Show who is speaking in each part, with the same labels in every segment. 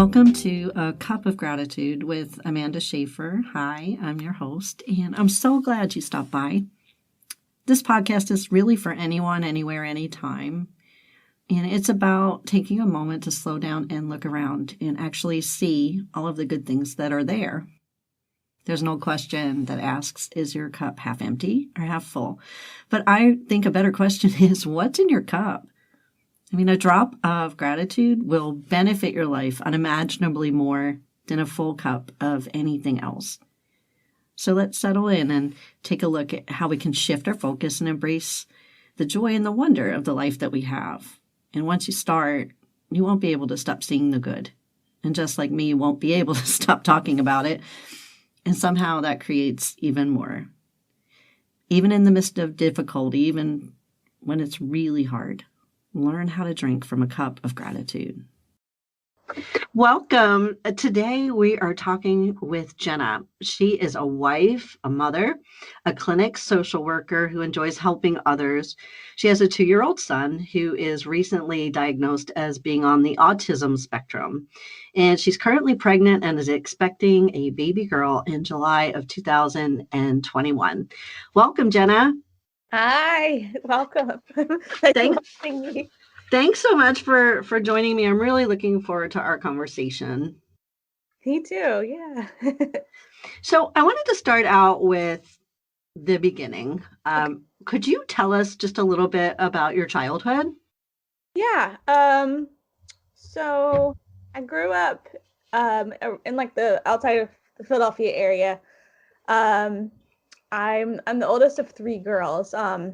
Speaker 1: Welcome to A Cup of Gratitude with Amanda Schaefer. Hi, I'm your host, and I'm so glad you stopped by. This podcast is really for anyone, anywhere, anytime. And it's about taking a moment to slow down and look around and actually see all of the good things that are there. There's no question that asks, is your cup half empty or half full? But I think a better question is, what's in your cup? I mean, a drop of gratitude will benefit your life unimaginably more than a full cup of anything else. So let's settle in and take a look at how we can shift our focus and embrace the joy and the wonder of the life that we have. And once you start, you won't be able to stop seeing the good. And just like me, you won't be able to stop talking about it. And somehow that creates even more. Even in the midst of difficulty, even when it's really hard, learn how to drink from a cup of gratitude. Welcome. Today we are talking with Jenna. She is a wife, a mother, a clinic social worker who enjoys helping others. She has a 2-year-old son who is recently diagnosed as being on the autism spectrum. And she's currently pregnant and is expecting a baby girl in July of 2021. Welcome, Jenna.
Speaker 2: Hi, welcome. Thanks for having me.
Speaker 1: Thanks so much for joining me. I'm really looking forward to our conversation.
Speaker 2: Me too, yeah.
Speaker 1: So I wanted to start out with the beginning. Okay. Could you tell us just a little bit about your childhood?
Speaker 2: Yeah. So I grew up in like the outside of the Philadelphia area. I'm the oldest of 3 girls. My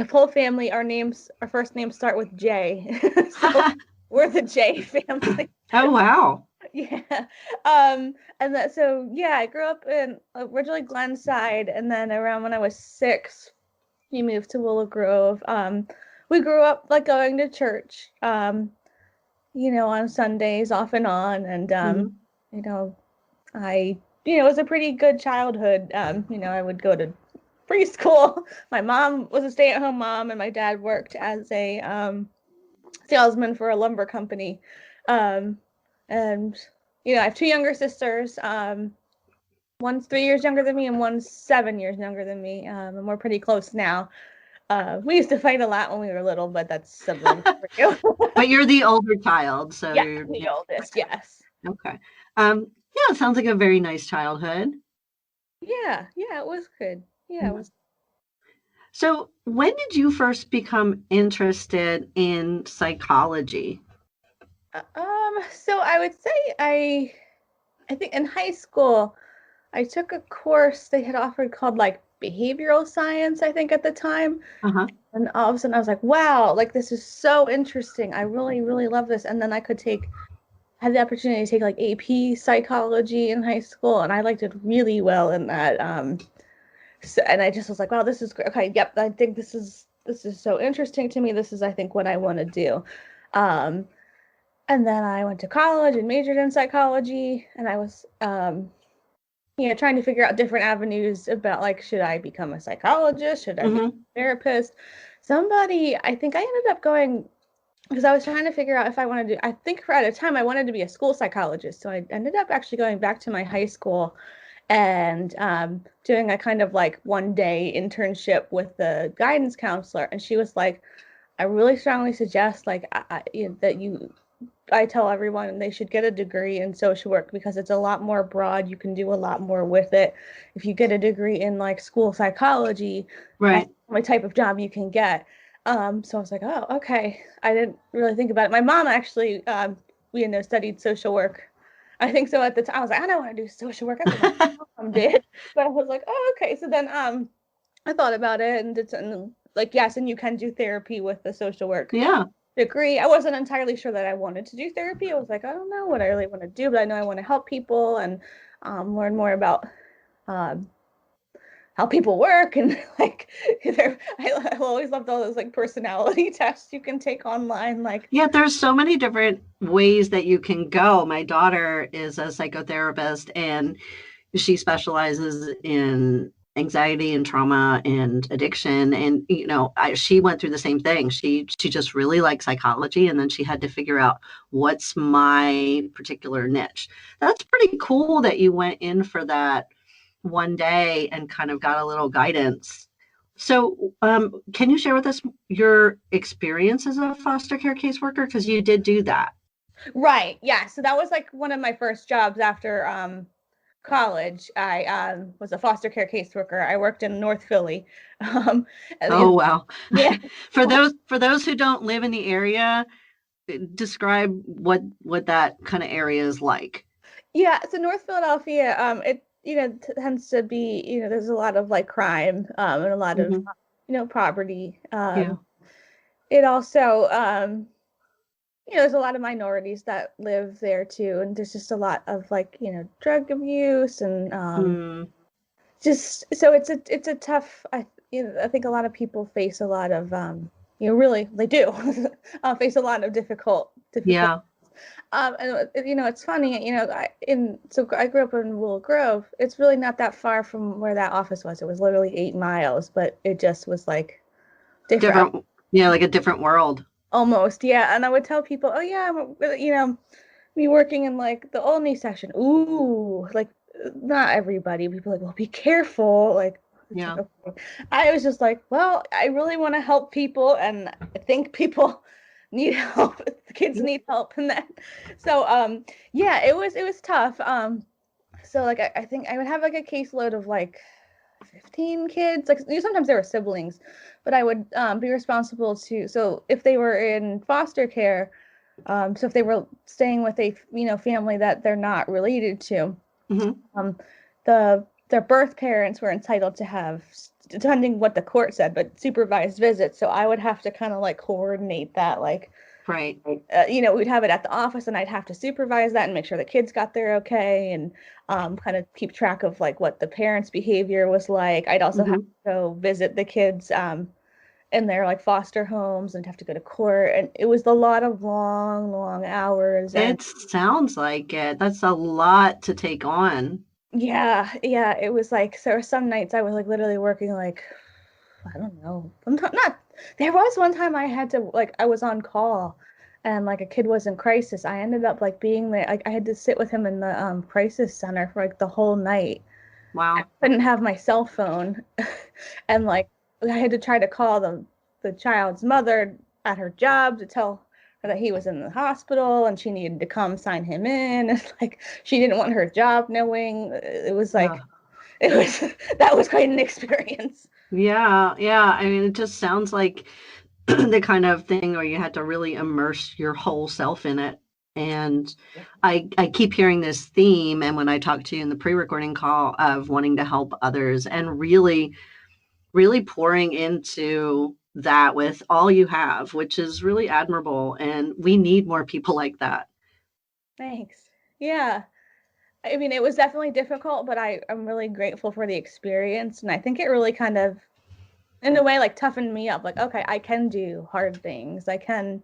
Speaker 2: whole family, our first names start with J. So we're the J family.
Speaker 1: Oh, wow.
Speaker 2: Yeah. I grew up in originally Glenside, and then around when I was 6, we moved to Willow Grove. We grew up like going to church, on Sundays off and on. And, it was a pretty good childhood. I would go to preschool. My mom was a stay-at-home mom, and my dad worked as a salesman for a lumber company. I have 2 younger sisters. One's 3 years younger than me, and one's 7 years younger than me. And we're pretty close now. We used to fight a lot when we were little, but that's something for you.
Speaker 1: But you're the older child, so
Speaker 2: yeah, you're the oldest. Yes.
Speaker 1: Okay. It sounds like a very nice childhood.
Speaker 2: Yeah, it was good. Yeah, it was.
Speaker 1: So when did you first become interested in psychology?
Speaker 2: So I would say I think in high school, I took a course they had offered called like behavioral science, I think at the time.
Speaker 1: Uh-huh.
Speaker 2: And all of a sudden I was like, wow, like this is so interesting. I really, really love this. And then I had the opportunity to take like AP psychology in high school, and I liked it really well in that. And I just was like, wow, this is great. Okay, yep, I think this is so interesting to me. This is, I think, what I want to do. And then I went to college and majored in psychology, and I was, trying to figure out different avenues about like, should I become a psychologist? Should I be a therapist? I think I ended up going, because I was trying to figure out if I wanted to, I think at a time I wanted to be a school psychologist. So I ended up actually going back to my high school and doing a kind of like 1-day internship with the guidance counselor. And she was like, I really strongly suggest like I tell everyone they should get a degree in social work because it's a lot more broad. You can do a lot more with it. If you get a degree in like school psychology,
Speaker 1: right,
Speaker 2: that's the type of job you can get. So I was like, oh, okay. I didn't really think about it. My mom actually, studied social work. I think so at the time. I was like, I don't want to do social work. That's what my mom did. But I was like, oh, okay. So then I thought about it and like, yes, and you can do therapy with the social work degree. I wasn't entirely sure that I wanted to do therapy. I was like, I don't know what I really want to do, but I know I want to help people and learn more about how people work, and like I always loved all those like personality tests you can take online. Like,
Speaker 1: yeah, there's so many different ways that you can go. My daughter is a psychotherapist, and she specializes in anxiety and trauma and addiction. And, she went through the same thing. She just really liked psychology. And then she had to figure out what's my particular niche. That's pretty cool that you went in for that one day and kind of got a little guidance. So, can you share with us your experience as a foster care caseworker? Because you did do that.
Speaker 2: Right. Yeah. So that was like one of my first jobs after college. I was a foster care caseworker. I worked in North Philly.
Speaker 1: Oh, wow.
Speaker 2: Yeah.
Speaker 1: For those who don't live in the area, describe what that kind of area is like.
Speaker 2: Yeah. So North Philadelphia, it tends to be, there's a lot of like crime, and a lot of poverty.
Speaker 1: Yeah.
Speaker 2: It also there's a lot of minorities that live there too, and there's just a lot of like drug abuse and just so it's a tough. I think a lot of people face a lot of really they do face a lot of difficult.
Speaker 1: Yeah.
Speaker 2: And it's funny, I grew up in Willow Grove. It's really not that far from where that office was. It was literally 8 miles, but it just was like different.
Speaker 1: Yeah, like a different world.
Speaker 2: Almost, yeah. And I would tell people, oh yeah, me working in like the Olney section. Ooh, like not everybody. People are like, well, be careful. Like,
Speaker 1: yeah.
Speaker 2: Okay. I was just like, well, I really want to help people, and I think people need help. The kids need help, and that. So, yeah, it was tough. So like I think I would have like a caseload of like 15 kids. Like sometimes there were siblings, but I would be responsible to. So if they were in foster care, so if they were staying with a family that they're not related to, their birth parents were entitled to have, depending what the court said, but supervised visits. So I would have to kind of like coordinate that, like.
Speaker 1: Right.
Speaker 2: We'd have it at the office, and I'd have to supervise that and make sure the kids got there okay, and kind of keep track of like what the parents' behavior was like. I'd also have to go visit the kids in their like foster homes and have to go to court, and it was a lot of long hours.
Speaker 1: It sounds like it. That's a lot to take on.
Speaker 2: Yeah, it was like, so some nights I was like literally working like, I don't know, there was one time I had to, like, I was on call and like a kid was in crisis. I ended up like being there. Like I had to sit with him in the crisis center for like the whole night.
Speaker 1: Wow.
Speaker 2: I couldn't have my cell phone. And like I had to try to call the child's mother at her job to tell her that he was in the hospital and she needed to come sign him in. It's like she didn't want her job knowing. It was like that was quite an experience.
Speaker 1: Yeah. I mean, it just sounds like the kind of thing where you had to really immerse your whole self in it. And I keep hearing this theme, and when I talked to you in the pre-recording call, of wanting to help others and really, really pouring into that with all you have, which is really admirable. And we need more people like that.
Speaker 2: Thanks. Yeah. I mean, it was definitely difficult, but I'm really grateful for the experience. And I think it really kind of, in a way, like toughened me up. Like, okay, I can do hard things. I can.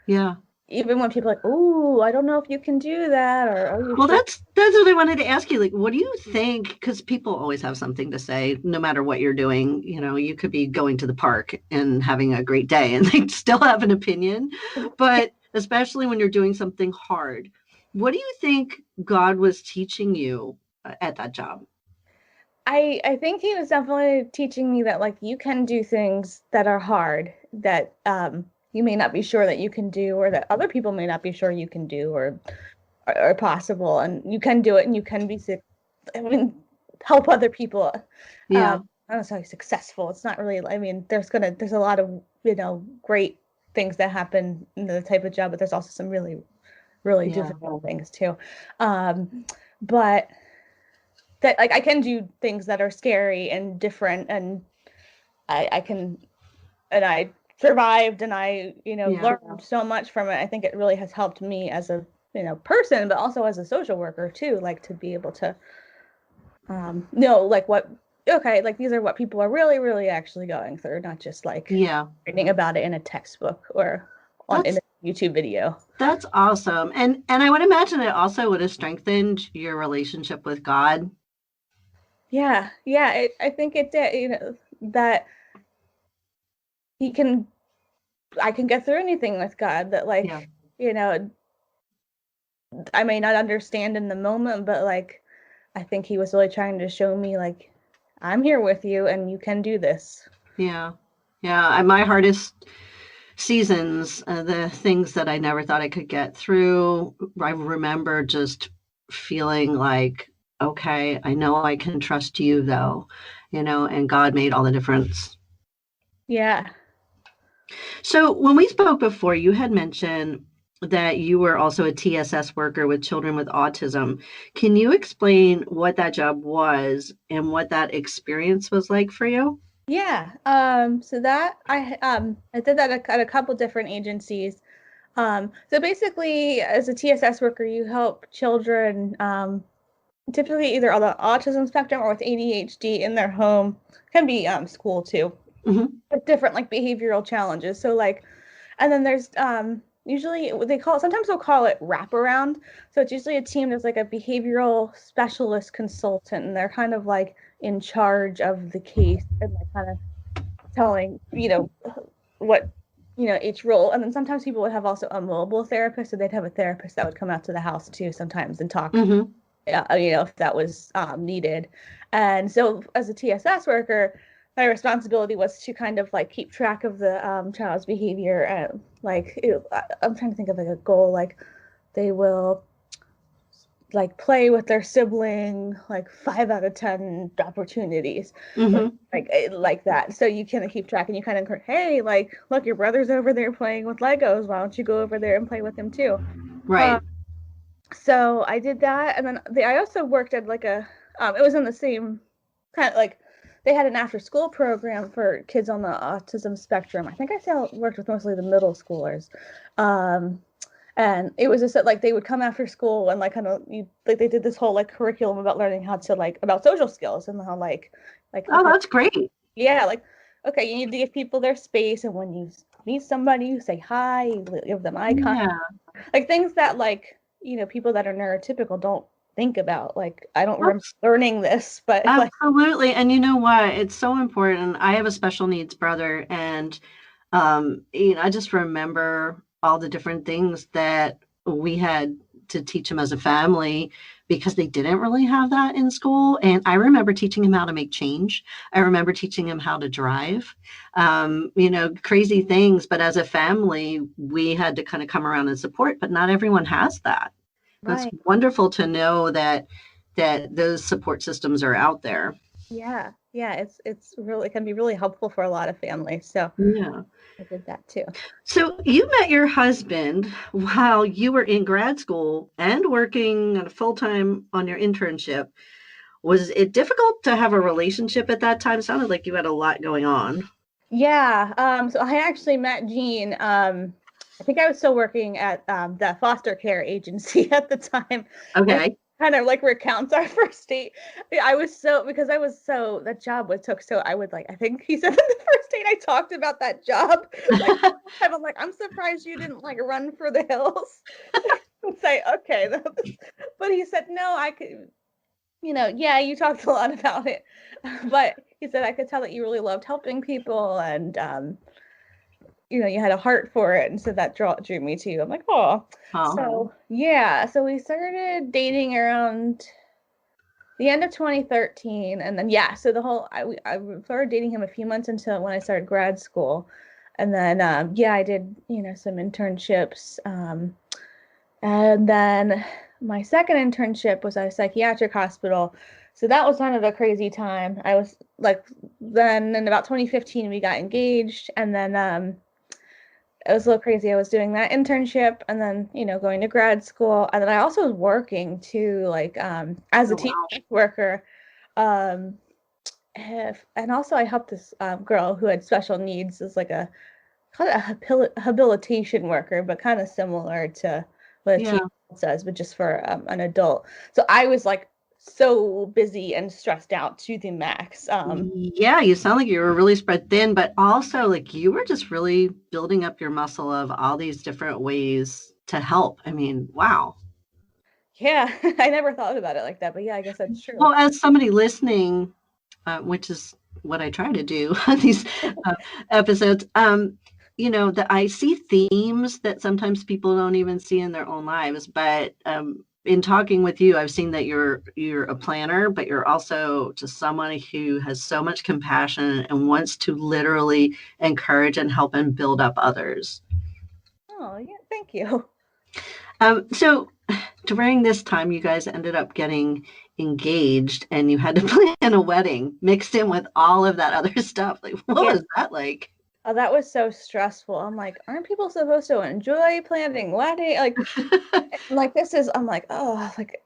Speaker 1: Yeah.
Speaker 2: Even when people are like, oh, I don't know if you can do that.
Speaker 1: Well, that's what I wanted to ask you. Like, what do you think? Because people always have something to say, no matter what you're doing. You could be going to the park and having a great day and they still have an opinion. But especially when you're doing something hard, what do you think God was teaching you at that job?
Speaker 2: I think he was definitely teaching me that, like, you can do things that are hard, that you may not be sure that you can do, or that other people may not be sure you can do, or possible, and you can do it, and you can be help other people.
Speaker 1: Yeah.
Speaker 2: I don't know, successful. It's not really. I mean, there's a lot of great things that happen in the type of job, but there's also some really, really difficult things too. But that, like, I can do things that are scary and different, and I can, and I survived, and I learned so much from it. I think it really has helped me as a person, but also as a social worker too, like to be able to know like like these are what people are really, really actually going through, not just like reading about it in a textbook or in a YouTube video.
Speaker 1: That's awesome. And I would imagine it also would have strengthened your relationship with God.
Speaker 2: Yeah, yeah, I think it did, that I can get through anything with God, that
Speaker 1: Yeah.
Speaker 2: like, I may not understand in the moment, but like, I think he was really trying to show me like, I'm here with you and you can do this.
Speaker 1: Yeah. Yeah. My hardest seasons, the things that I never thought I could get through, I remember just feeling like, okay, I know I can trust you though, and God made all the difference.
Speaker 2: Yeah.
Speaker 1: So when we spoke before, you had mentioned that you were also a TSS worker with children with autism. Can you explain what that job was and what that experience was like for you?
Speaker 2: Yeah. So that I did that at a couple different agencies. So basically, as a TSS worker, you help children, typically either on the autism spectrum or with ADHD in their home. Can be school too,
Speaker 1: Hmm.
Speaker 2: with different like behavioral challenges. So like, and then there's usually sometimes they'll call it wraparound. So it's usually a team that's like a behavioral specialist consultant, and they're kind of like in charge of the case and like kind of telling, what, each role. And then sometimes people would have also a mobile therapist, so they'd have a therapist that would come out to the house too sometimes and talk,
Speaker 1: Hmm.
Speaker 2: if that was needed. And so as a TSS worker, my responsibility was to kind of like keep track of the child's behavior. And like, I'm trying to think of like a goal, like they will like play with their sibling like 5 out of 10 opportunities,
Speaker 1: Hmm.
Speaker 2: like that. So you kind of keep track and you kind of, hey, like, look, your brother's over there playing with Legos, why don't you go over there and play with him too? uh,
Speaker 1: Right.
Speaker 2: so I did that. And then I also worked at like it was in the same kind of like, they had an after school program for kids on the autism spectrum. I think I still worked with mostly the middle schoolers. um, and it was just that like they would come after school and like kind of like they did this whole like curriculum about learning how to like about social skills and how like
Speaker 1: Oh,
Speaker 2: okay,
Speaker 1: that's great.
Speaker 2: yeah, like, okay, you need to give people their space, and when you meet somebody, you say hi, you give them eye contact,
Speaker 1: Yeah.
Speaker 2: like things that like, people that are neurotypical don't think about. Like I don't remember learning this, but like,
Speaker 1: Absolutely. And you know what? It's so important. I have a special needs brother, and I just remember all the different things that we had to teach him as a family because they didn't really have that in school. And I remember teaching him how to make change. I remember teaching him how to drive, crazy things. But as a family, we had to kind of come around and support, but not everyone has that. That's
Speaker 2: right,
Speaker 1: wonderful to know that those support systems are out there.
Speaker 2: yeah, yeah, it's really, it can be really helpful for a lot of families. So
Speaker 1: Yeah.
Speaker 2: I did that too.
Speaker 1: So you met your husband while you were in grad school and working full time on your internship. Was it difficult to have a relationship at that time? It sounded like you had a lot going on.
Speaker 2: Yeah. So I actually met Jean. I think I was still working at the foster care agency at the time. And
Speaker 1: Okay.
Speaker 2: kind of like recounts our first date. Because I was so, that job was took. So I would like, I think he said in the first date I talked about that job. Like, I'm like, I'm surprised you didn't like run for the hills and say, okay. But he said, no, I could, yeah, you talked a lot about it. But he said, I could tell that you really loved helping people, and you had a heart for it, and so that drew me to you. I'm like, oh.
Speaker 1: Oh,
Speaker 2: So yeah, so we started dating around the end of 2013, and then yeah, so I started dating him a few months until when I started grad school, and then yeah, I did some internships, and then my second internship was at a psychiatric hospital. So that was kind of a crazy time. I was like, then in about 2015, we got engaged. And then it was a little crazy. I was doing that internship and then, going to grad school. And then I also was working too, like as a
Speaker 1: oh wow.
Speaker 2: TPS worker. Um, and also I helped this girl who had special needs as like call it a habilitation worker, but kind of similar to what a
Speaker 1: Yeah.
Speaker 2: TPS does, but just for an adult. So I was like so busy and stressed out to the max.
Speaker 1: Yeah, you sound like you were really spread thin, but also like you were just really building up your muscle of all these different ways to help. I mean, wow.
Speaker 2: Yeah, I never thought about it like that, but yeah, I guess that's true.
Speaker 1: Well, as somebody listening, which is what I try to do on these episodes, that I see themes that sometimes people don't even see in their own lives. But in talking with you, I've seen that you're a planner, but you're also just someone who has so much compassion and wants to literally encourage and help and build up others.
Speaker 2: Oh, yeah, thank you.
Speaker 1: So during this time, you guys ended up getting engaged and you had to plan a wedding mixed in with all of that other stuff. Like, what
Speaker 2: Yeah.
Speaker 1: was that like?
Speaker 2: Oh, that was so stressful. I'm like, aren't people supposed to enjoy planning wedding? Like this is, I'm like, oh, like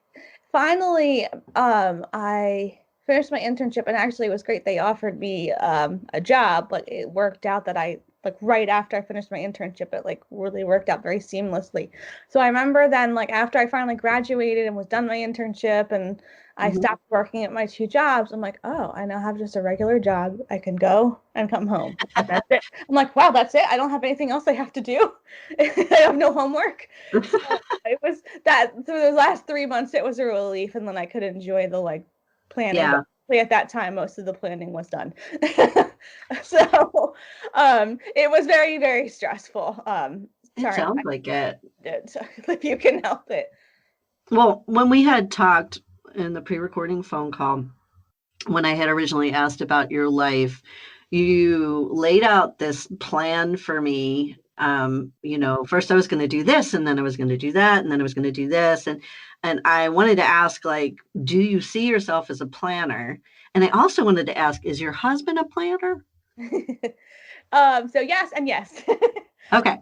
Speaker 2: finally, I finished my internship and actually it was great. They offered me a job, but it worked out that I like right after I finished my internship, it like really worked out very seamlessly. So I remember then like after I finally graduated and was done my internship and I stopped working at my two jobs, I'm like, oh, I now have just a regular job. I can go and come home. And that's it. I'm like, wow, that's it. I don't have anything else I have to do. I have no homework. So it was that through the last 3 months, it was a relief, and then I could enjoy the like planning.
Speaker 1: Yeah.
Speaker 2: But at that time, most of the planning was done. So it was very, very stressful.
Speaker 1: It sounds like it.
Speaker 2: If you can help it.
Speaker 1: Well, when we had talked in the pre-recording phone call, when I had originally asked about your life, you laid out this plan for me. First I was going to do this, and then I was going to do that, and then I was going to do this, and I wanted to ask, like, do you see yourself as a planner? And I also wanted to ask, is your husband a planner?
Speaker 2: So yes and yes.
Speaker 1: Okay.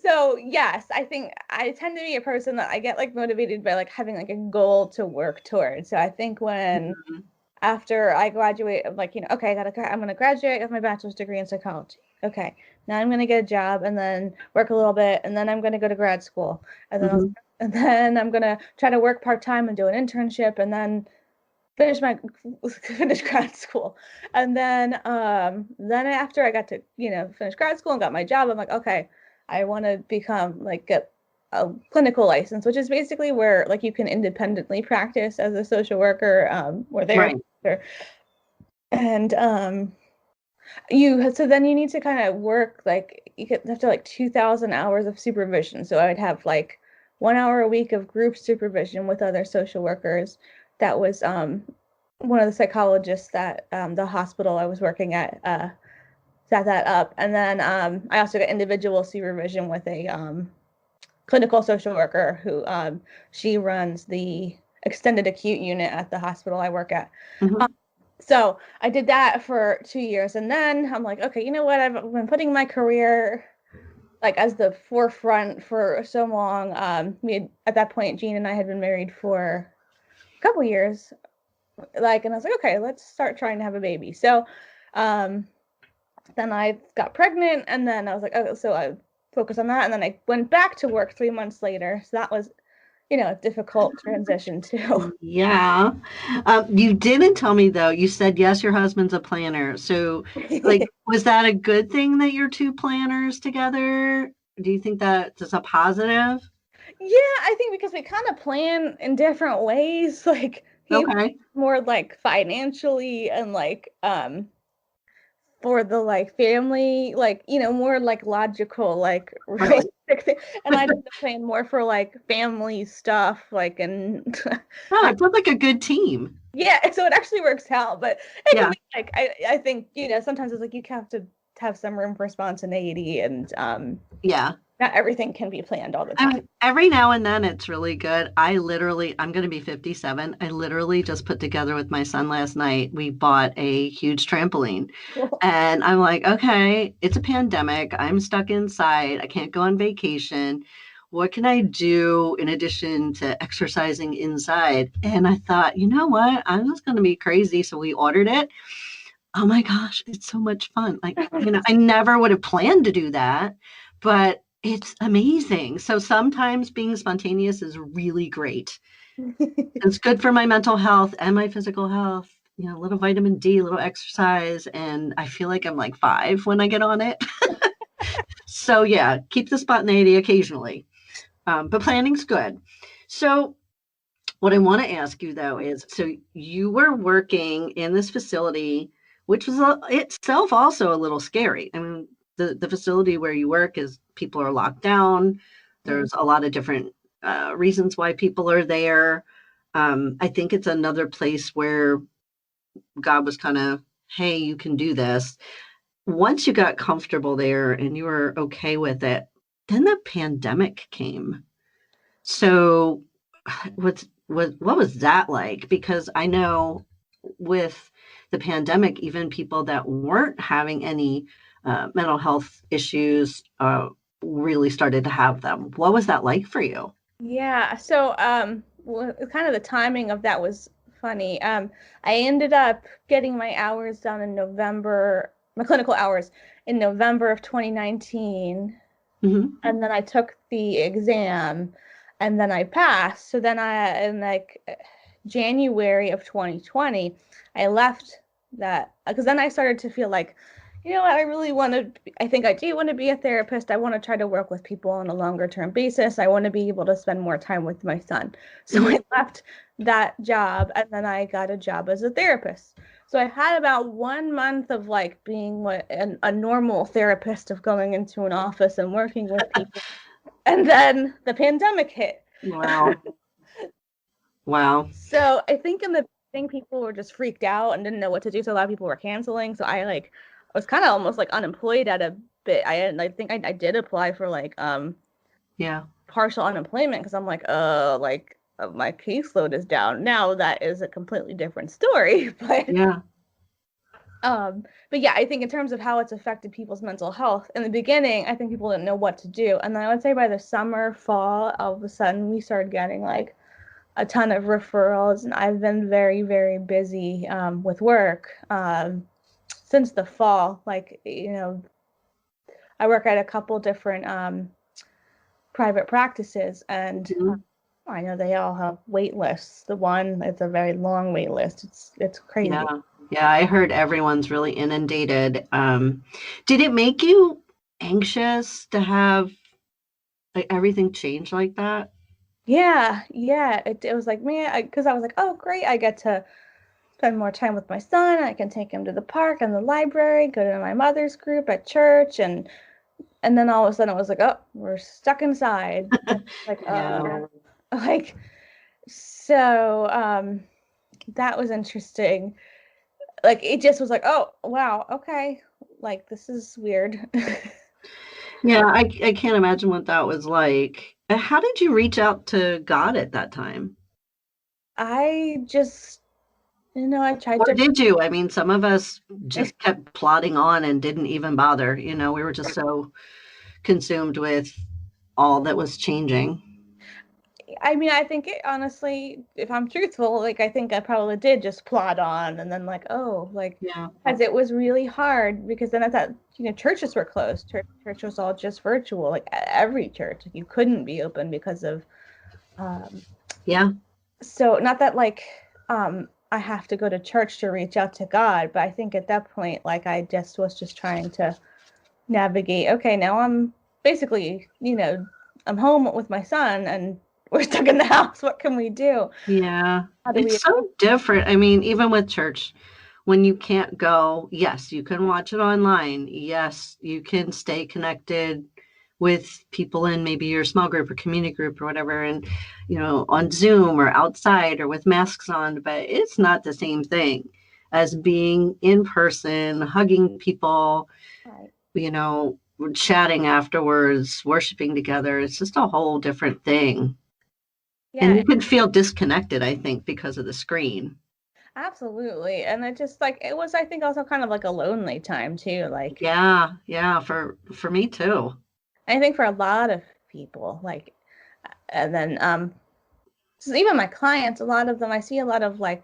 Speaker 2: So yes, I think I tend to be a person that I get like motivated by like having like a goal to work towards. So I think when after I graduate, I'm like, okay, I'm going to graduate with my bachelor's degree in psychology. Okay, now I'm going to get a job and then work a little bit, and then I'm going to go to grad school, and then I'm going to try to work part-time and do an internship, and then finish grad school. And then after I got to, finish grad school and got my job, I'm like, okay, I want to become get a clinical license, which is basically where like you can independently practice as a social worker, or therapist. Right. And so then you need to kind of work like you have to like 2,000 hours of supervision. So I'd have like 1 hour a week of group supervision with other social workers. That was one of the psychologists that the hospital I was working at set that up. And then I also got individual supervision with a clinical social worker who she runs the extended acute unit at the hospital I work at. So I did that for 2 years. And then I'm like, okay, you know what? I've been putting my career like as the forefront for so long. At that point, Jean and I had been married for a couple years. And I was like, okay, let's start trying to have a baby. So then I got pregnant, and then I was like, oh, so I focused on that. And then I went back to work 3 months later. So that was, a difficult transition too.
Speaker 1: Yeah. You didn't tell me though, you said, yes, your husband's a planner. So like, was that a good thing that you're two planners together? Do you think that is a positive?
Speaker 2: Yeah, I think because we kind of plan in different ways. Like he's more like financially and like for the like family, like more like logical, like realistic thing. And I did the plan more for like family stuff, like and
Speaker 1: it sounds like a good team.
Speaker 2: Yeah, so it actually works out. But it can be like I think sometimes it's like you have to have some room for spontaneity, and not everything can be planned all the time.
Speaker 1: Every now and then it's really good. I'm going to be 57. I literally just put together with my son last night. We bought a huge trampoline. And I'm like, okay, it's a pandemic. I'm stuck inside. I can't go on vacation. What can I do in addition to exercising inside? And I thought, you know what? I'm just going to be crazy. So we ordered it. Oh my gosh, it's so much fun. Like, I never would have planned to do that, but it's amazing. So sometimes being spontaneous is really great. It's good for my mental health and my physical health. A little vitamin D, a little exercise, and I feel like I'm like 5 when I get on it. So yeah, keep the spontaneity occasionally. But planning's good. So what I want to ask you though is, so you were working in this facility, which was itself also a little scary. I mean, the facility where you work is people are locked down. There's a lot of different reasons why people are there. I think it's another place where God was kind of, hey, you can do this. Once you got comfortable there and you were okay with it, then the pandemic came. So what was that like? Because I know with the pandemic, even people that weren't having any mental health issues really started to have them. What was that like for you?
Speaker 2: Yeah, so kind of the timing of that was funny. I ended up getting my hours done in November, my clinical hours in November of 2019, and then I took the exam, and then I passed. So then in like January of 2020, I left that because then I started to feel like, you know what, I think I do want to be a therapist. I want to try to work with people on a longer term basis. I want to be able to spend more time with my son. So I left that job and then I got a job as a therapist. So I had about 1 month of like being a normal therapist, of going into an office and working with people. And then the pandemic hit.
Speaker 1: Wow. Wow.
Speaker 2: So I think in the beginning, people were just freaked out and didn't know what to do. So a lot of people were canceling. So I was kind of almost like unemployed at a bit. I think I did apply for like
Speaker 1: Yeah.
Speaker 2: partial unemployment because I'm like, my caseload is down. Now that is a completely different story.
Speaker 1: Yeah.
Speaker 2: But yeah, I think in terms of how it's affected people's mental health, in the beginning, I think people didn't know what to do. And then I would say by the summer, fall, all of a sudden we started getting like a ton of referrals, and I've been very, very busy with work since the fall. Like, you know, I work at a couple different private practices, and I know they all have wait lists. The one, it's a very long wait list. It's crazy.
Speaker 1: Yeah. Yeah. I heard everyone's really inundated. Did it make you anxious to have like everything change like that?
Speaker 2: Yeah. It was like, man, because I was like, oh, great, I get to spend more time with my son. I can take him to the park and the library, go to my mother's group at church, and then all of a sudden it was like, oh, we're stuck inside. Like,
Speaker 1: Yeah.
Speaker 2: like, so that was interesting. Like, it just was like, oh, wow, okay, like, this is weird.
Speaker 1: Yeah, I can't imagine what that was like. How did you reach out to God at that time?
Speaker 2: I just, I tried
Speaker 1: Or
Speaker 2: to.
Speaker 1: did you? I mean, some of us just kept plodding on and didn't even bother. We were just so consumed with all that was changing.
Speaker 2: I mean, I think it, honestly, if I'm truthful, like I think I probably did just plod on, and then like, oh, like,
Speaker 1: Yeah.
Speaker 2: because it was really hard, because then I thought, churches were closed. Church was all just virtual, like every church. Like, you couldn't be open because of,
Speaker 1: Yeah.
Speaker 2: so not that like, I have to go to church to reach out to God, but I think at that point, like, I just was just trying to navigate. Okay, now I'm basically, I'm home with my son and we're stuck in the house. What can we do?
Speaker 1: Yeah.
Speaker 2: How do we?
Speaker 1: It's so different. I mean, even with church, when you can't go, yes, you can watch it online. Yes, you can stay connected with people in maybe your small group or community group or whatever, and on Zoom or outside or with masks on, but it's not the same thing as being in person, hugging people,
Speaker 2: Right.
Speaker 1: chatting afterwards, worshiping together. It's just a whole different thing. And
Speaker 2: Yeah,
Speaker 1: you can feel disconnected, I think, because of the screen.
Speaker 2: absolutely. And it just like it was, I think, also kind of like a lonely time too. Like,
Speaker 1: Yeah, for me too.
Speaker 2: I think for a lot of people, like, and then so even my clients, a lot of them, I see a lot of like,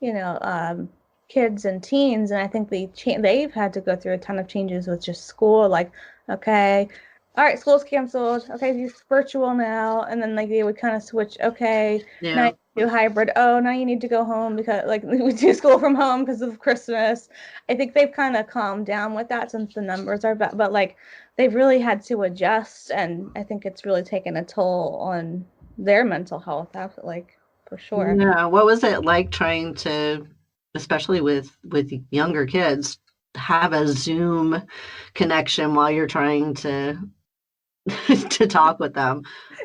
Speaker 2: you know, kids and teens, and I think they've had to go through a ton of changes with just school. Like, okay, all right, school's canceled. Okay, it's virtual now, and then like they would kind of switch. Okay, now
Speaker 1: Yeah.
Speaker 2: you do hybrid. Oh, now you need to go home because like we do school from home because of Christmas. I think they've kind of calmed down with that since the numbers are but like they've really had to adjust, and I think it's really taken a toll on their mental health, like for sure.
Speaker 1: Yeah. What was it like trying to, especially with younger kids, have a Zoom connection while you're trying to to talk with them?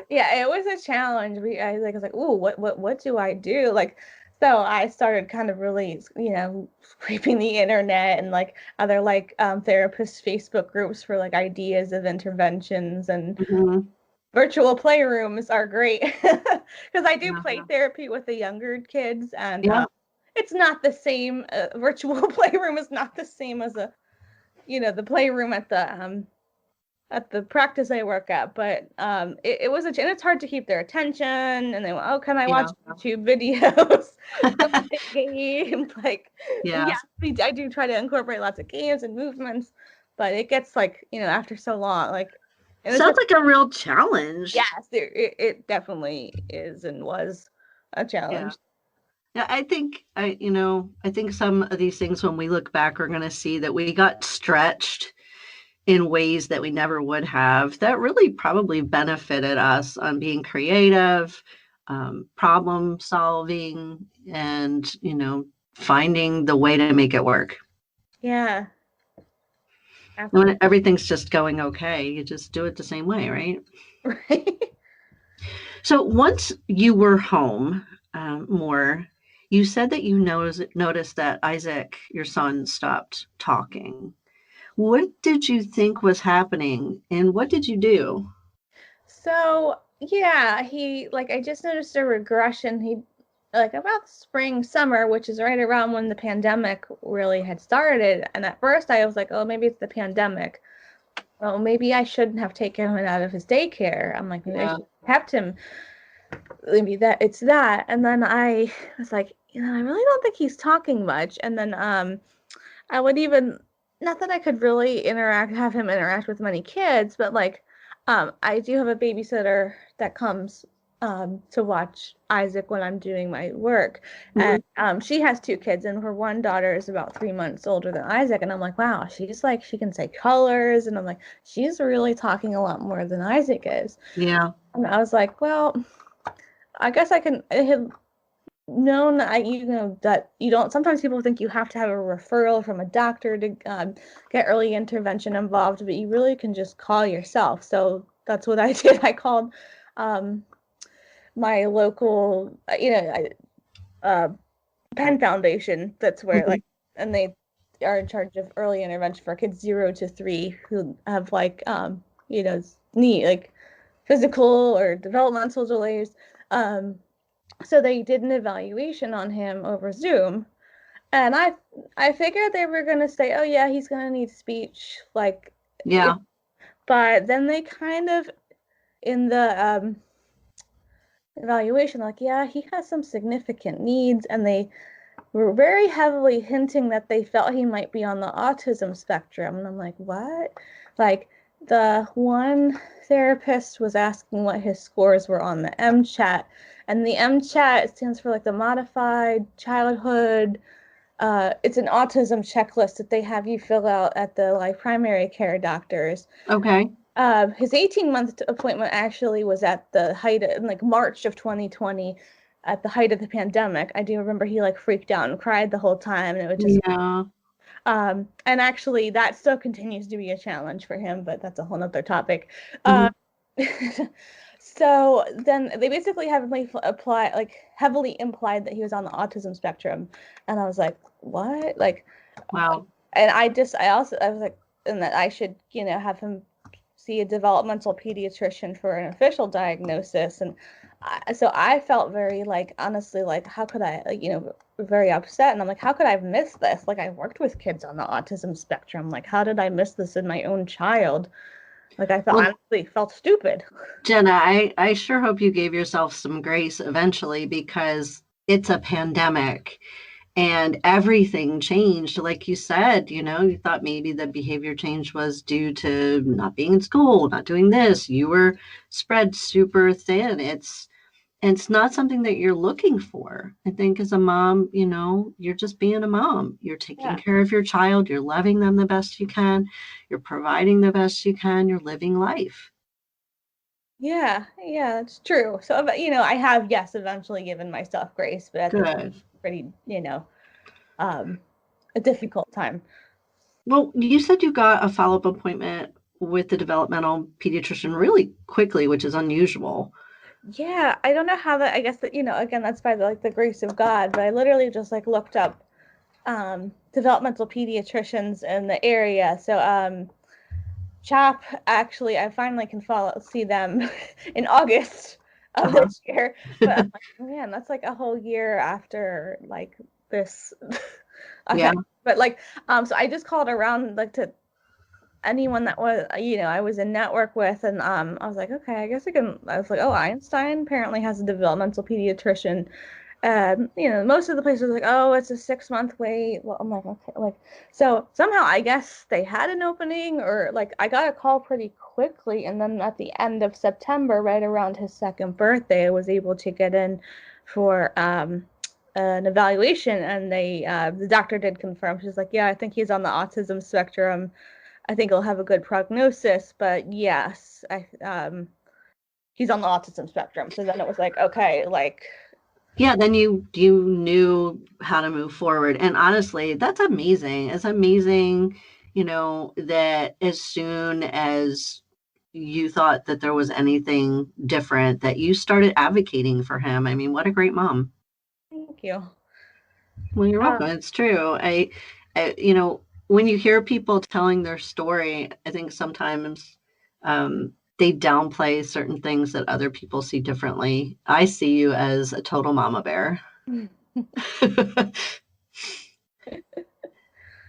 Speaker 2: Yeah, it was a challenge. I was like, ooh, what do I do? Like, so I started kind of really, scraping the internet and like other like therapist Facebook groups for like ideas of interventions, and
Speaker 1: Mhm.
Speaker 2: virtual playrooms are great because I do play
Speaker 1: Yeah.
Speaker 2: therapy with the younger kids, and
Speaker 1: Yeah.
Speaker 2: it's not the same. Virtual playroom is not the same as the playroom at the practice I work at, but it was and it's hard to keep their attention, and they went, oh, can I watch
Speaker 1: Yeah.
Speaker 2: YouTube videos? Games, like,
Speaker 1: Yeah.
Speaker 2: yeah, I do try to incorporate lots of games and movements, but it gets like, after so long, like, and
Speaker 1: Sounds like a real challenge.
Speaker 2: yes, it definitely is and was a
Speaker 1: Yeah.
Speaker 2: challenge.
Speaker 1: Yeah, I think some of these things when we look back are going to see that we got stretched in ways that we never would have that really probably benefited us on being creative, problem solving, and, finding the way to make it work.
Speaker 2: Yeah,
Speaker 1: When
Speaker 2: absolutely.
Speaker 1: everything's just going okay, you just do it the same way, right?
Speaker 2: Right.
Speaker 1: So once you were home more, you said that you noticed that Isaac, your son, stopped talking. What did you think was happening and what did you do?
Speaker 2: So yeah, he like I just noticed a regression. He like about spring, summer, which is right around when the pandemic really had started. And at first I was like, oh, maybe it's the pandemic. Oh, maybe I shouldn't have taken him out of his daycare. I'm like, maybe I
Speaker 1: Yeah.
Speaker 2: should have kept him. Maybe that it's that. And then I was like, I really don't think he's talking much. And then I would even, not that I could really have him interact with many kids, but like I do have a babysitter that comes to watch Isaac when I'm doing my work. And
Speaker 1: Mhm.
Speaker 2: she has two kids, and her one daughter is about 3 months older than Isaac. And I'm like, wow, she's like, she can say colors. And I'm like, she's really talking a lot more than Isaac is.
Speaker 1: Yeah.
Speaker 2: And I was like, well, I guess I had known that you don't, sometimes people think you have to have a referral from a doctor to get early intervention involved, but you really can just call yourself. So that's what I did. I called um, my local Penn Foundation. That's where
Speaker 1: Mhm.
Speaker 2: like, and they are in charge of early intervention for kids 0 to 3 who have like need like physical or developmental delays. um so they did an evaluation on him over Zoom, and I figured they were gonna say, oh yeah, he's gonna need speech, like,
Speaker 1: Yeah.
Speaker 2: but then they kind of in the evaluation, like, yeah, he has some significant needs, and they were very heavily hinting that they felt he might be on the autism spectrum. And I'm like, what? Like, the one therapist was asking what his scores were on the MCHAT, and the MCHAT stands for like the Modified Childhood. It's an autism checklist that they have you fill out at the like primary care doctors.
Speaker 1: Okay.
Speaker 2: His 18-month appointment actually was at the height in like March of 2020, at the height of the pandemic. I do remember he like freaked out and cried the whole time, and it was just
Speaker 1: Yeah.
Speaker 2: and actually that still continues to be a challenge for him, but that's a whole nother topic.
Speaker 1: Mhm.
Speaker 2: Um, so then they basically heavily implied that he was on the autism spectrum, and I was like, what? Like,
Speaker 1: Wow.
Speaker 2: and I was like, and that I should have him see a developmental pediatrician for an official diagnosis. And so I felt very like, honestly, like, how could I, like, very upset. And I'm like, how could I have missed this? Like, I worked with kids on the autism spectrum. Like, how did I miss this in my own child? Like, I felt,
Speaker 1: Well,
Speaker 2: honestly felt stupid.
Speaker 1: Jenna, I sure hope you gave yourself some grace eventually because it's a pandemic and everything changed. Like you said, you thought maybe the behavior change was due to not being in school, not doing this. You were spread super thin. It's not something that you're looking for. I think as a mom, you're just being a mom. You're taking
Speaker 2: Yeah.
Speaker 1: care of your child, you're loving them the best you can, you're providing the best you can, you're living life.
Speaker 2: Yeah, yeah, that's true. So, I have, yes, eventually given myself grace, but at the time,
Speaker 1: Good.
Speaker 2: pretty, a difficult time.
Speaker 1: Well, you said you got a follow-up appointment with the developmental pediatrician really quickly, which is unusual.
Speaker 2: Yeah, I don't know how that, I guess that, again, that's by the grace of God, but I literally just looked up developmental pediatricians in the area. So CHOP, actually, I finally can see them in August of this year. But I'm like, man, that's like a whole year after this.
Speaker 1: Yeah.
Speaker 2: But so I just called around to anyone that was, I was in network with, and I was like, okay, I guess I was like, oh, Einstein apparently has a developmental pediatrician. Most of the places were like, oh, it's a 6-month wait. Well, I'm like, okay, so somehow I guess they had an opening, or I got a call pretty quickly, and then at the end of September, right around his 2nd birthday, I was able to get in for an evaluation, and the doctor did confirm. She's like, yeah, I think he's on the autism spectrum. I think he'll have a good prognosis, but yes, he's on the autism spectrum. So then it was like, okay,
Speaker 1: Yeah, then you knew how to move forward. And honestly, that's amazing. It's amazing, that as soon as you thought that there was anything different, that you started advocating for him. I mean, what a great mom.
Speaker 2: thank you.
Speaker 1: Well, you're welcome. It's true. When you hear people telling their story, I think sometimes they downplay certain things that other people see differently. I see you as a total mama bear.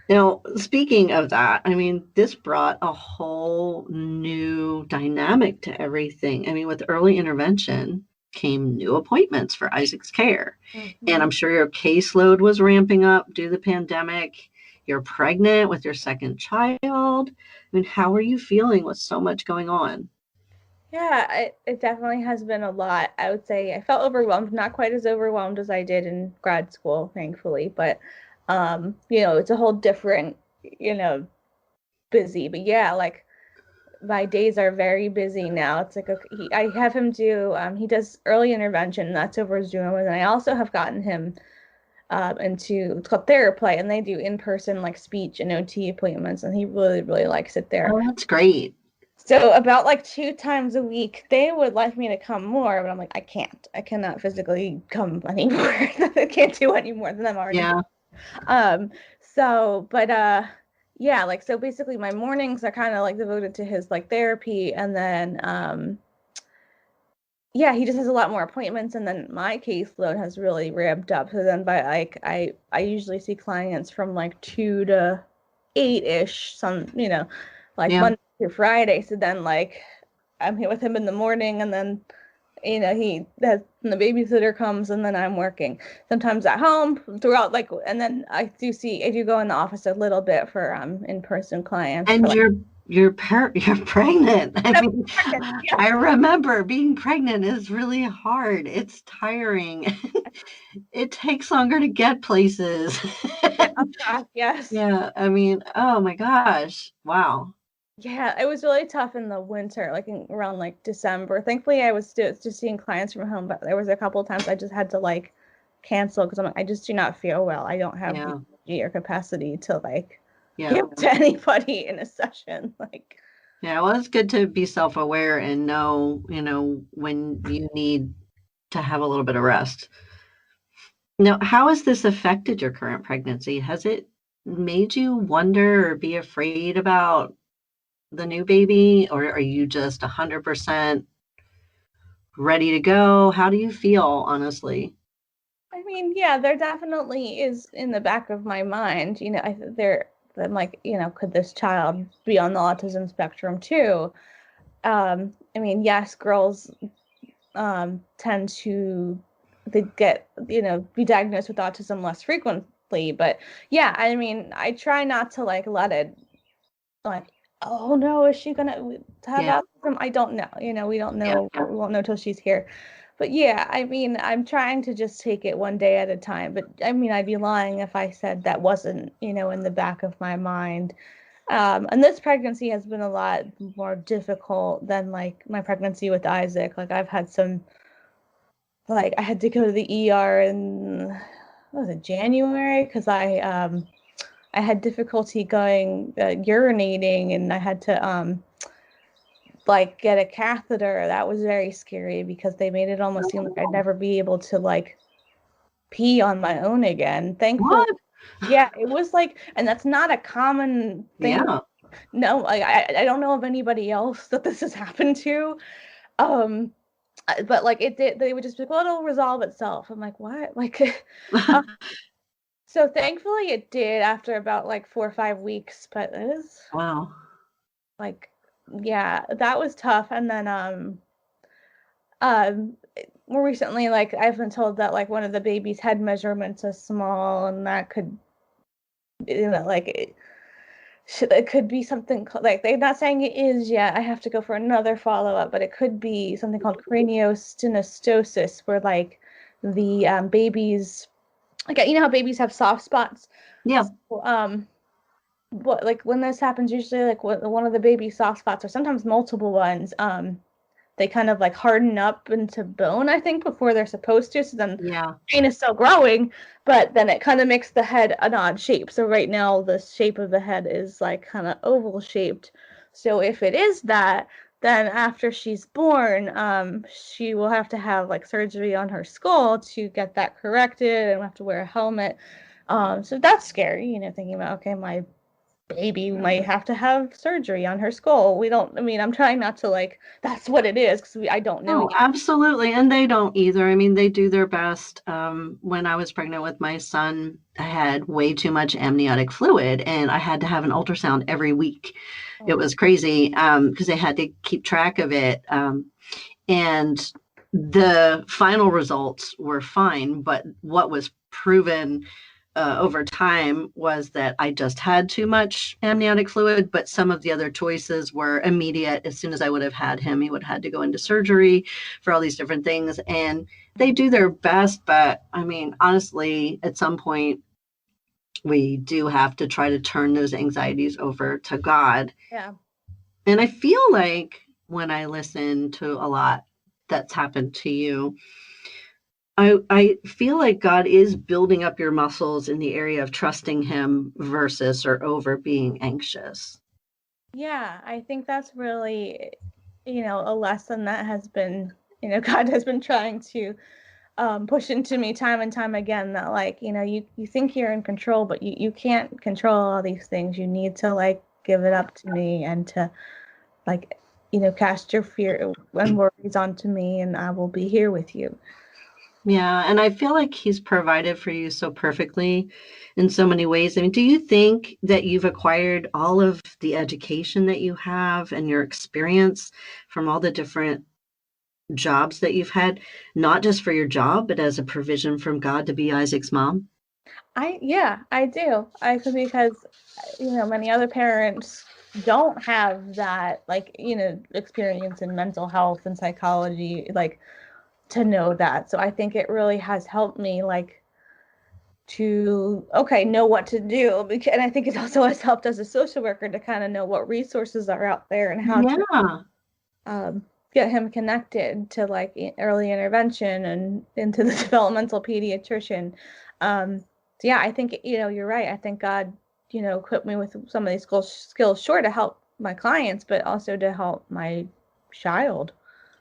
Speaker 1: Now, speaking of that, I mean, this brought a whole new dynamic to everything. I mean, with early intervention came new appointments for Isaac's care. And I'm sure your caseload was ramping up due to the pandemic. You're pregnant with your 2nd child. I mean, how are you feeling with so much going on?
Speaker 2: Yeah, it definitely has been a lot. I would say I felt overwhelmed, not quite as overwhelmed as I did in grad school, thankfully, but it's a whole different, busy. But yeah, my days are very busy now. It's like, okay, I have him do he does early intervention, and that's over Zoom, and I also have gotten him into, it's called therapy, and they do in-person speech and OT appointments, and he really, really likes it there.
Speaker 1: Oh, that's great.
Speaker 2: So about 2 times a week, they would like me to come more, but I'm like, I can't. I cannot physically come anymore. I can't do any more than I'm already doing. Yeah, so basically my mornings are kind of devoted to his therapy, and then yeah, he just has a lot more appointments, and then my caseload has really ramped up. So then by I usually see clients from 2 to 8-ish, some, Monday through Friday. So then I'm here with him in the morning, and then he has, and the babysitter comes, and then I'm working sometimes at home throughout, and then I do go in the office a little bit for in-person clients.
Speaker 1: And you're pregnant. I mean,
Speaker 2: Yeah.
Speaker 1: I remember being pregnant is really hard. It's tiring. It takes longer to get places.
Speaker 2: Yes.
Speaker 1: Yeah, I mean, oh my gosh. Wow.
Speaker 2: Yeah, it was really tough in the winter, around December. Thankfully, I was still just seeing clients from home, but there was a couple of times I just had to cancel because I just do not feel well. I don't have the energy or capacity to give to anybody in a session.
Speaker 1: Yeah, well, it's good to be self-aware and know, when you need to have a little bit of rest. Now, how has this affected your current pregnancy? Has it made you wonder or be afraid about the new baby, or are you just 100% ready to go? How do you feel, honestly?
Speaker 2: I mean, yeah, there definitely is in the back of my mind, I'm like, could this child be on the autism spectrum too? I mean, yes, girls tend to get, be diagnosed with autism less frequently, but yeah, I mean, I try not to let it oh no, is she gonna have autism? I don't know. We don't know. We won't know till she's here. But yeah, I mean, I'm trying to just take it one day at a time. But I mean, I'd be lying if I said that wasn't, in the back of my mind. And this pregnancy has been a lot more difficult than like my pregnancy with Isaac. Like I've had some, like I had to go to the ER in, what was it, January? Because I had difficulty going urinating, and I had to like get a catheter. That was very scary because they made it almost seem like I'd never be able to like pee on my own again. Thankfully,
Speaker 1: What?
Speaker 2: yeah, it was like, and that's not a common thing.
Speaker 1: Yeah.
Speaker 2: No, like I don't know of anybody else that this has happened to. But like it did, they would just be like, well, it'll resolve itself. I'm like, what? Like, so thankfully it did after about like 4 or 5 weeks, but it is
Speaker 1: Wow.
Speaker 2: like, yeah, that was tough. And then, um, more recently, like I've been told that like one of the baby's head measurements is small, and that could, like it could be something like they're not saying it is yet. I have to go for another follow-up, but it could be something called craniosynostosis, where like the baby's, like, you know how babies have soft spots.
Speaker 1: Yeah.
Speaker 2: So, what, like when this happens, usually like one of the baby's soft spots, or sometimes multiple ones, they kind of like harden up into bone, I think, before they're supposed to. So then
Speaker 1: Yeah.
Speaker 2: brain is still growing, but then it kind of makes the head an odd shape. So right now the shape of the head is like kind of oval shaped. So if it is that, then after she's born, she will have to have like surgery on her skull to get that corrected, and we'll have to wear a helmet. So that's scary, thinking about, okay, my baby might have to have surgery on her skull. I mean, I'm trying not to like, that's what it is, because I don't know
Speaker 1: Oh,
Speaker 2: yet.
Speaker 1: absolutely. And they don't either. I mean, they do their best. When I was pregnant with my son, I had way too much amniotic fluid and I had to have an ultrasound every week. It
Speaker 2: Oh,
Speaker 1: was crazy because they had to keep track of it. And the final results were fine, but what was proven over time was that I just had too much amniotic fluid, but some of the other choices were immediate. As soon as I would have had him, he would have had to go into surgery for all these different things. And they do their best, but I mean, honestly, at some point, we do have to try to turn those anxieties over to God.
Speaker 2: yeah.
Speaker 1: And I feel like when I listen to a lot that's happened to you, I feel like God is building up your muscles in the area of trusting Him versus or over being anxious.
Speaker 2: Yeah, I think that's really, a lesson that has been, God has been trying to push into me time and time again, that like, you think you're in control, but you can't control all these things. You need to like give it up to me, and to like, cast your fear and worries onto me, and I will be here with you.
Speaker 1: Yeah, and I feel like He's provided for you so perfectly in so many ways. I mean, do you think that you've acquired all of the education that you have and your experience from all the different jobs that you've had, not just for your job, but as a provision from God to be Isaac's mom?
Speaker 2: Yeah, I do. Because, many other parents don't have that, like, experience in mental health and psychology, like, to know that. So I think it really has helped me, like, to, okay, know what to do. And I think it also has helped as a social worker to kind of know what resources are out there, and how to
Speaker 1: Yeah.
Speaker 2: get him connected to like early intervention and into the developmental pediatrician. So yeah, I think, you're right. I think God, equipped me with some of these skills, sure, to help my clients, but also to help my child.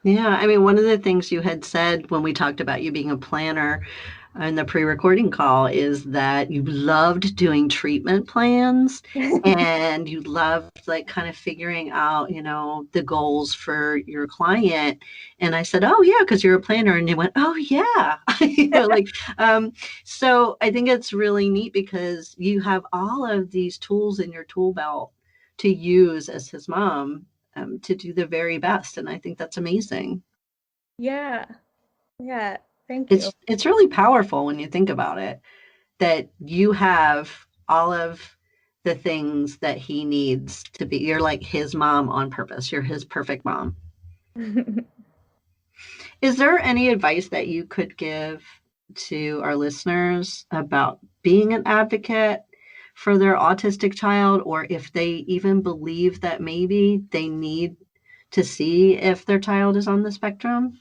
Speaker 1: Yeah, I mean, one of the things you had said when we talked about you being a planner in the pre-recording call is that you loved doing treatment plans and you loved like kind of figuring out, the goals for your client. And I said, "Oh yeah, because you're a planner." And you went, "Oh yeah." Like so I think it's really neat because you have all of these tools in your tool belt to use as his mom to do the very best. And I think that's amazing.
Speaker 2: Yeah. Yeah. Thank you.
Speaker 1: It's really powerful when you think about it, that you have all of the things that he needs to be. You're like his mom on purpose. You're his perfect mom. Is there any advice that you could give to our listeners about being an advocate for their autistic child, or if they even believe that maybe they need to see if their child is on the spectrum?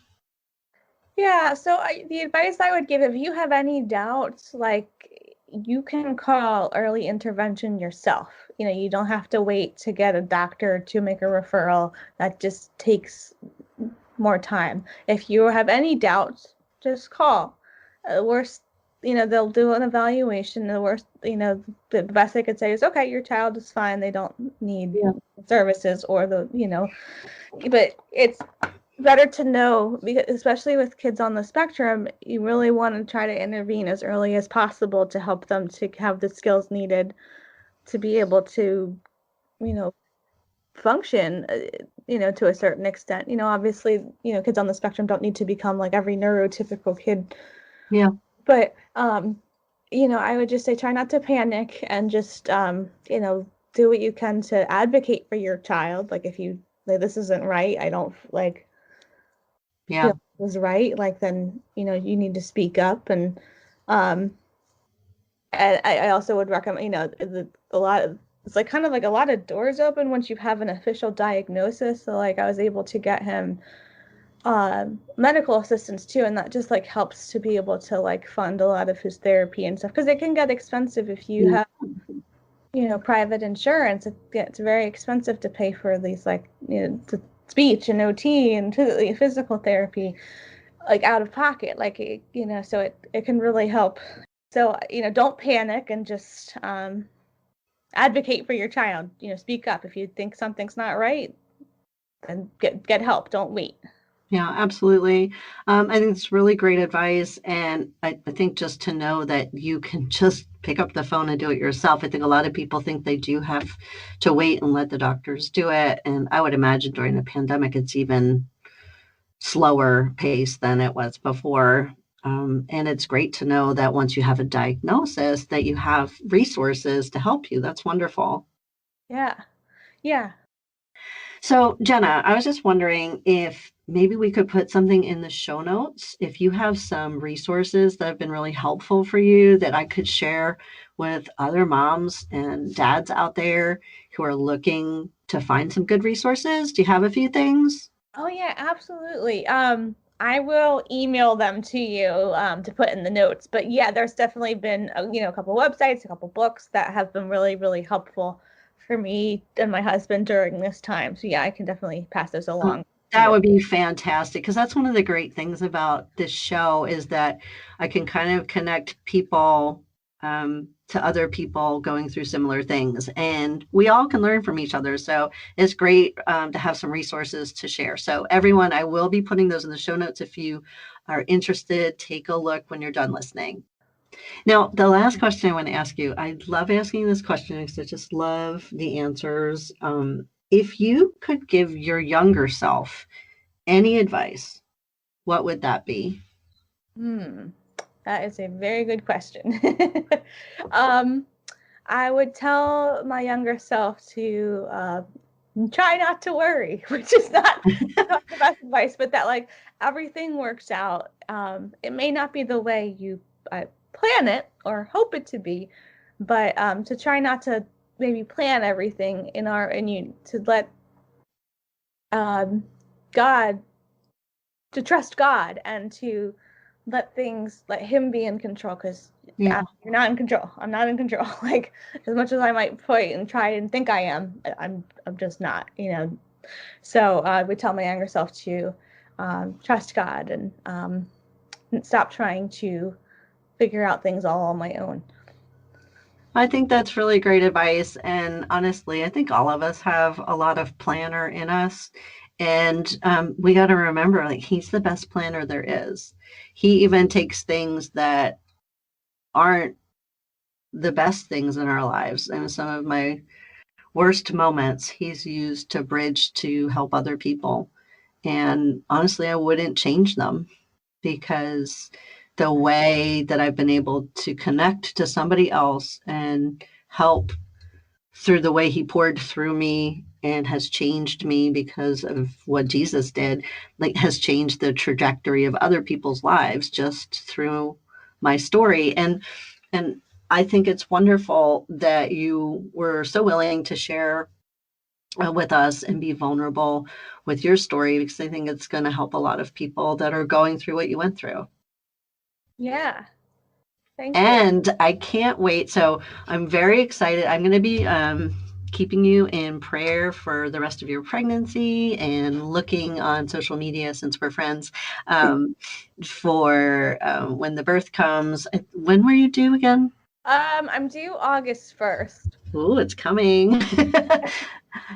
Speaker 2: Yeah, so the advice I would give, if you have any doubts, like, you can call early intervention yourself. You don't have to wait to get a doctor to make a referral. That just takes more time. If you have any doubts, just call. Worst, they'll do an evaluation. The worst, the best they could say is, okay, your child is fine. They don't need services or but it's better to know, because especially with kids on the spectrum, you really want to try to intervene as early as possible to help them to have the skills needed to be able to, function, to a certain extent. Obviously, kids on the spectrum don't need to become like every neurotypical kid.
Speaker 1: Yeah.
Speaker 2: But, I would just say try not to panic and just, do what you can to advocate for your child. Like, if you like, this isn't right, I don't like, feel was right, like, then, you need to speak up. And I also would recommend, a lot of, it's like kind of like a lot of doors open once you have an official diagnosis. So like I was able to get him medical assistance too, and that just like helps to be able to like fund a lot of his therapy and stuff, because it can get expensive if you have private insurance. It gets very expensive to pay for these, like, the speech and OT and physical therapy, like, out of pocket, like, so it can really help. So, don't panic, and just advocate for your child. Speak up if you think something's not right, and get help. Don't wait.
Speaker 1: Yeah, absolutely. I think it's really great advice. And I think just to know that you can just pick up the phone and do it yourself. I think a lot of people think they do have to wait and let the doctors do it. And I would imagine during the pandemic, it's even slower pace than it was before. And it's great to know that once you have a diagnosis, that you have resources to help you. That's wonderful.
Speaker 2: Yeah. Yeah.
Speaker 1: So, Jenna, I was just wondering if maybe we could put something in the show notes. If you have some resources that have been really helpful for you that I could share with other moms and dads out there who are looking to find some good resources. Do you have a few things?
Speaker 2: Oh yeah, absolutely. I will email them to you to put in the notes. But yeah, there's definitely been a couple websites, a couple books that have been really, really helpful for me and my husband during this time. So yeah, I can definitely pass those along.
Speaker 1: That would be fantastic, because that's one of the great things about this show is that I can kind of connect people to other people going through similar things, and we all can learn from each other. So it's great to have some resources to share. So everyone, I will be putting those in the show notes. If you are interested, take a look when you're done listening. Now, the last question I want to ask you, I love asking this question because I just love the answers. If you could give your younger self any advice, what would that be?
Speaker 2: That is a very good question. I would tell my younger self to try not to worry, which is not the best advice, but that like everything works out. It may not be the way you plan it or hope it to be, but to try not to maybe plan everything to let God, to trust God, and to let him be in control, because you're not in control. I'm not in control. Like, as much as I might point and try and think I am, I'm just not, So I would tell my younger self to trust God and stop trying to figure out things all on my own.
Speaker 1: I think that's really great advice. And honestly, I think all of us have a lot of planner in us. And we got to remember, like, he's the best planner there is. He even takes things that aren't the best things in our lives. And some of my worst moments, he's used to bridge to help other people. And honestly, I wouldn't change them, because the way that I've been able to connect to somebody else and help through the way he poured through me and has changed me because of what Jesus did, like, has changed the trajectory of other people's lives just through my story. And I think it's wonderful that you were so willing to share with us and be vulnerable with your story, because I think it's going to help a lot of people that are going through what you went through.
Speaker 2: Yeah. Thank you.
Speaker 1: And I can't wait. So I'm very excited. I'm going to be keeping you in prayer for the rest of your pregnancy and looking on social media, since we're friends, for when the birth comes. When were you due again?
Speaker 2: I'm due August 1st.
Speaker 1: Oh, it's coming.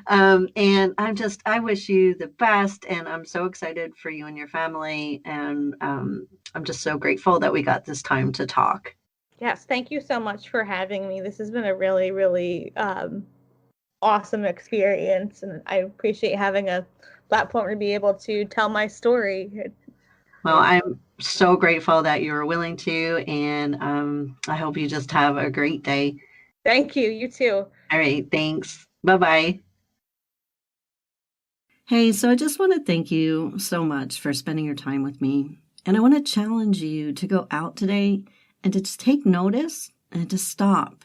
Speaker 1: And I wish you the best, and I'm so excited for you and your family. And I'm just so grateful that we got this time to talk.
Speaker 2: Yes, thank you so much for having me. This has been a really, really awesome experience, and I appreciate having a platform to be able to tell my story.
Speaker 1: Well, I'm so grateful that you were willing to, and I hope you just have a great day.
Speaker 2: Thank you. You too.
Speaker 1: All right. Thanks. Bye-bye. Hey, so I just want to thank you so much for spending your time with me. And I want to challenge you to go out today and to just take notice and to stop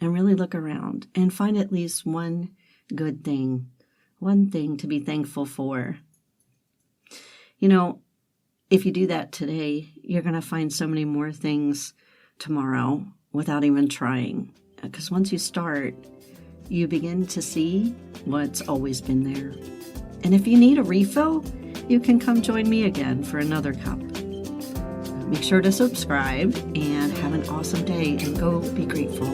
Speaker 1: and really look around and find at least one good thing, one thing to be thankful for. You know, if you do that today, you're going to find so many more things tomorrow without even trying. Because once you start, you begin to see what's always been there. And if you need a refill, you can come join me again for another cup. Make sure to subscribe and have an awesome day, and go be grateful.